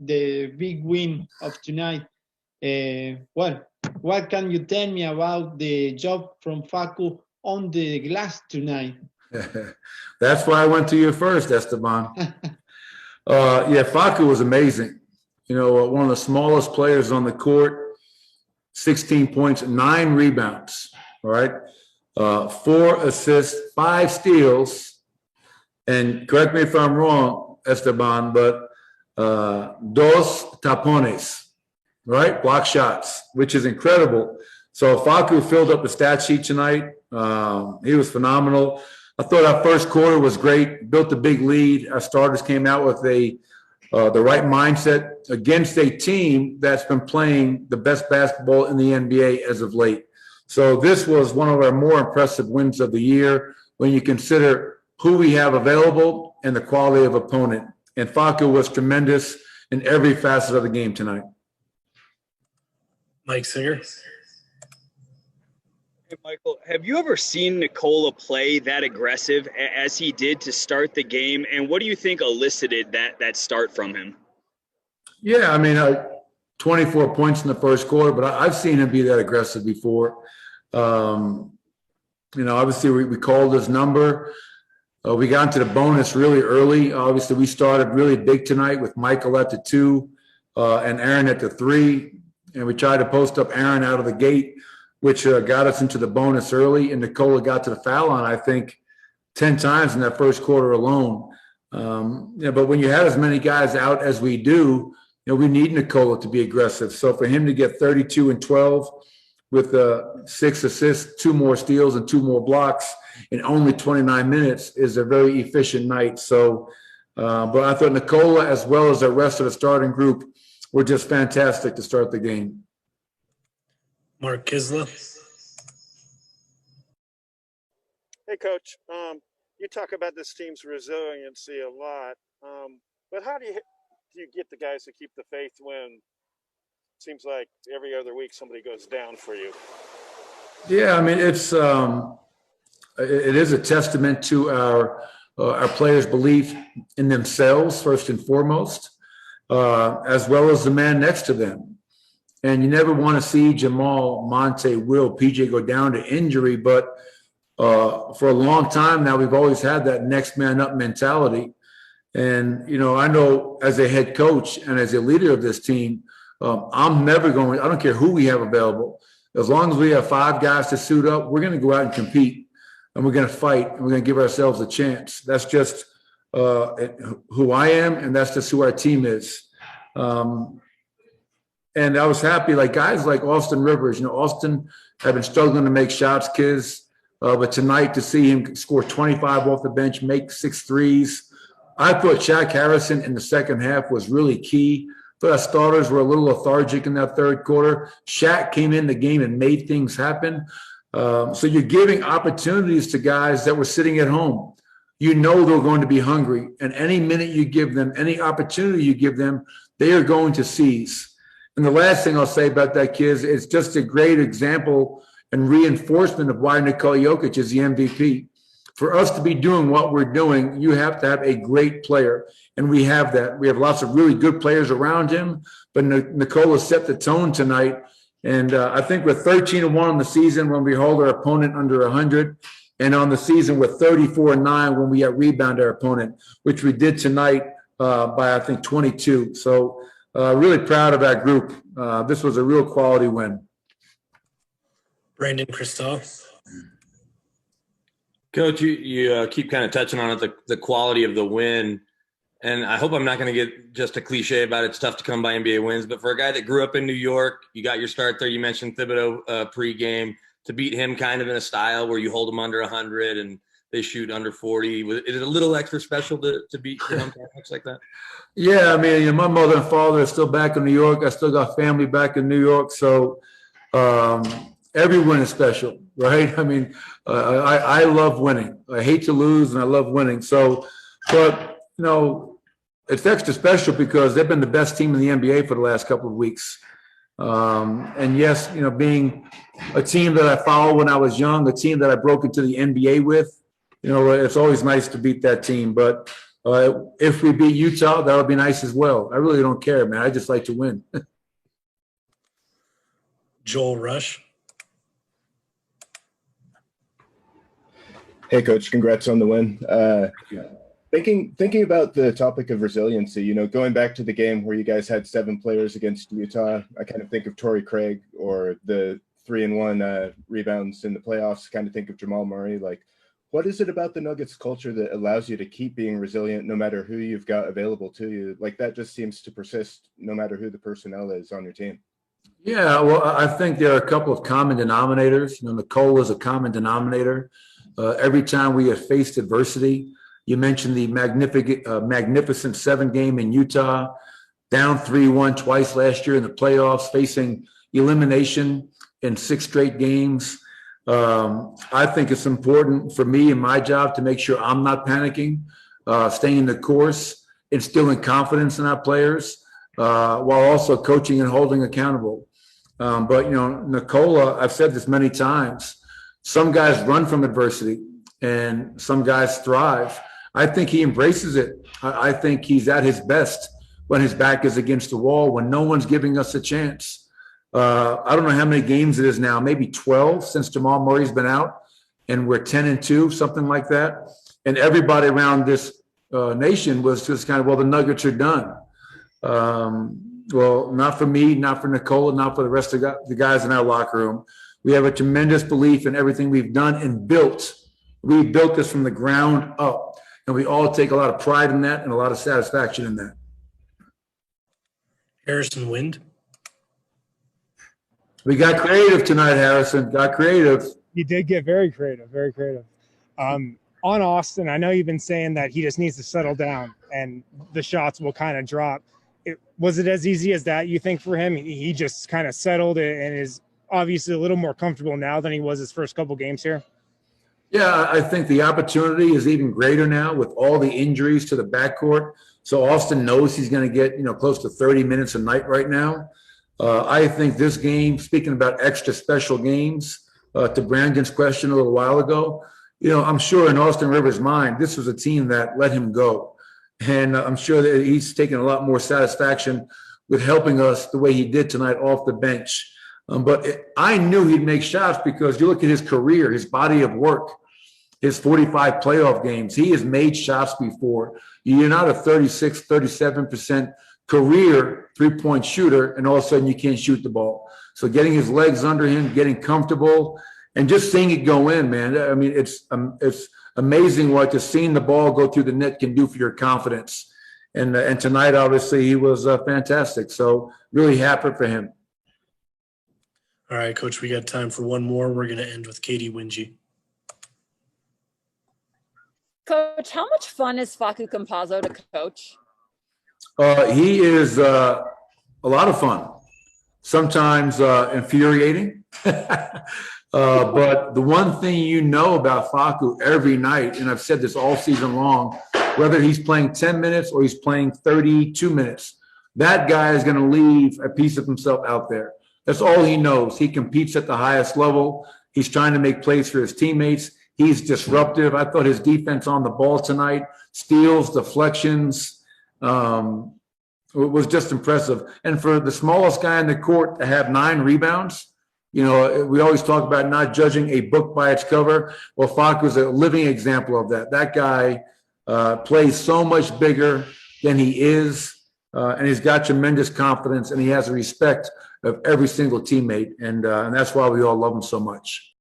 the big win of tonight. Well, what can you tell me about the job from Facu on the glass tonight? That's why I went to you first, Esteban. Yeah, Facu was amazing. You know, one of the smallest players on the court, 16 points, 9 rebounds, all right? 4 assists, 5 steals, and correct me if I'm wrong, Esteban, but dos tapones, right? Block shots, which is incredible. So Facu filled up the stat sheet tonight. He was phenomenal. I thought our first quarter was great, built a big lead. Our starters came out with the right mindset against a team that's been playing the best basketball in the NBA as of late. So this was one of our more impressive wins of the year when you consider who we have available and the quality of opponent. And Facu was tremendous in every facet of the game tonight. Mike Singer. Hey, Michael, have you ever seen Nikola play that aggressive as he did to start the game? And what do you think elicited that start from him? Yeah, I mean, 24 points in the first quarter, but I've seen him be that aggressive before. You know, obviously we called his number. We got into the bonus really early. Obviously, we started really big tonight with Michael at the 2 and Aaron at the 3. And we tried to post up Aaron out of the gate, which got us into the bonus early. And Nikola got to the foul line, I think, 10 times in that first quarter alone. Yeah, but when you have as many guys out as we do, you know, we need Nikola to be aggressive. So for him to get 32 and 12 with 6 assists, 2 more steals, and 2 more blocks in only 29 minutes is a very efficient night. So, but I thought Nikola, as well as the rest of the starting group, were just fantastic to start the game. Mark Kisla. Hey, Coach. You talk about this team's resiliency a lot, but how do you get the guys to keep the faith when it seems like every other week somebody goes down for you? Yeah, I mean, it is a testament to our players' belief in themselves, first and foremost, as well as the man next to them. And you never want to see Jamal, Monte, Will, PJ go down to injury, but for a long time now, we've always had that next man up mentality. And, you know, I know as a head coach and as a leader of this team, I'm never going, I don't care who we have available. As long as we have 5 guys to suit up, we're going to go out and compete, and we're going to fight, and we're going to give ourselves a chance. That's just who I am, and that's just who our team is. And I was happy, like guys like Austin Rivers, you know, Austin had been struggling to make shots, kids, but tonight to see him score 25 off the bench, make 6 threes. I thought Shaq Harrison in the second half was really key. Our starters were a little lethargic in that third quarter. Shaq came in the game and made things happen. So you're giving opportunities to guys that were sitting at home. You know they're going to be hungry, and any minute you give them, any opportunity you give them, they are going to seize. And the last thing I'll say about that, kid, is just a great example and reinforcement of why Nikola Jokic is the MVP. For us to be doing what we're doing, you have to have a great player, and we have that. We have lots of really good players around him, but Nikola set the tone tonight. And I think we're 13-1 on the season when we hold our opponent under 100, and on the season we're 34-9 when we out-rebound our opponent, which we did tonight by, I think, 22. So really proud of our group. This was a real quality win. Brandon Kristoff. Coach, you keep kind of touching on it, the quality of the win. And I hope I'm not going to get just a cliche about it's tough to come by NBA wins. But for a guy that grew up in New York, you got your start there. You mentioned Thibodeau pregame. To beat him kind of in a style where you hold them under 100 and they shoot under 40. Is it a little extra special to beat the hometown like that? Yeah, I mean, you know, my mother and father are still back in New York. I still got family back in New York. So every win is special, right? I mean, I love winning. I hate to lose, and I love winning. So, but, you know, it's extra special because they've been the best team in the NBA for the last couple of weeks. And yes, you know, being a team that I followed when I was young, a team that I broke into the NBA with, you know, it's always nice to beat that team. But If we beat Utah, that'll be nice as well. I really don't care, man. I just like to win. Joel Rush. Hey, Coach. Congrats on the win. Thinking about the topic of resiliency, you know, going back to the game where you guys had 7 players against Utah, I kind of think of Torrey Craig, or the 3-and-1 rebounds in the playoffs. Kind of think of Jamal Murray. Like, what is it about the Nuggets culture that allows you to keep being resilient no matter who you've got available to you? Like, that just seems to persist no matter who the personnel is on your team. Yeah, well, I think there are a couple of common denominators. You know, Nicole is a common denominator. Every time we have faced adversity, you mentioned the magnificent 7 game in Utah, down 3-1 twice last year in the playoffs, facing elimination in 6 straight games. I think it's important for me and my job to make sure I'm not panicking, staying the course, instilling confidence in our players, while also coaching and holding accountable. But, you know, Nicola, I've said this many times, some guys run from adversity and some guys thrive. I think he embraces it. I think he's at his best when his back is against the wall, when no one's giving us a chance. I don't know how many games it is now, maybe 12 since Jamal Murray's been out, and we're 10-2, something like that. And everybody around this nation was just kind of, well, the Nuggets are done. Well, not for me, not for Nicola, not for the rest of the guys in our locker room. We have a tremendous belief in everything we've done and built. We built this from the ground up, and we all take a lot of pride in that and a lot of satisfaction in that. Harrison Wind. We got creative tonight, Harrison. Got creative. You did get very creative, very creative. On Austin, I know you've been saying that he just needs to settle down and the shots will kind of drop. Was it as easy as that, you think, for him? He just kind of settled and is obviously a little more comfortable now than he was his first couple games here? Yeah, I think the opportunity is even greater now with all the injuries to the backcourt. So Austin knows he's going to get, you know, close to 30 minutes a night right now. I think this game, speaking about extra special games, to Brandon's question a little while ago, you know, I'm sure in Austin Rivers' mind, this was a team that let him go. And I'm sure that he's taken a lot more satisfaction with helping us the way he did tonight off the bench. I knew he'd make shots because you look at his career, his body of work, his 45 playoff games. He has made shots before. You're not a 36, 37% career three-point shooter, and all of a sudden you can't shoot the ball. So getting his legs under him, getting comfortable, and just seeing it go in, man. I mean, it's amazing what just seeing the ball go through the net can do for your confidence. And tonight, obviously, he was fantastic. So really happy for him. All right, Coach, we got time for one more. We're going to end with Katie Wingy. Coach, how much fun is Facu Campazzo to coach? He is a lot of fun, sometimes infuriating. But the one thing you know about Facu every night, and I've said this all season long, whether he's playing 10 minutes or he's playing 32 minutes, that guy is going to leave a piece of himself out there. That's all he knows. He competes at the highest level. He's trying to make plays for his teammates. He's disruptive. I thought his defense on the ball tonight, steals, deflections, was just impressive. And for the smallest guy in the court to have 9 rebounds, you know, we always talk about not judging a book by its cover. Well, Facu was a living example of that. That guy plays so much bigger than he is, and he's got tremendous confidence, and he has a respect of every single teammate, and that's why we all love him so much.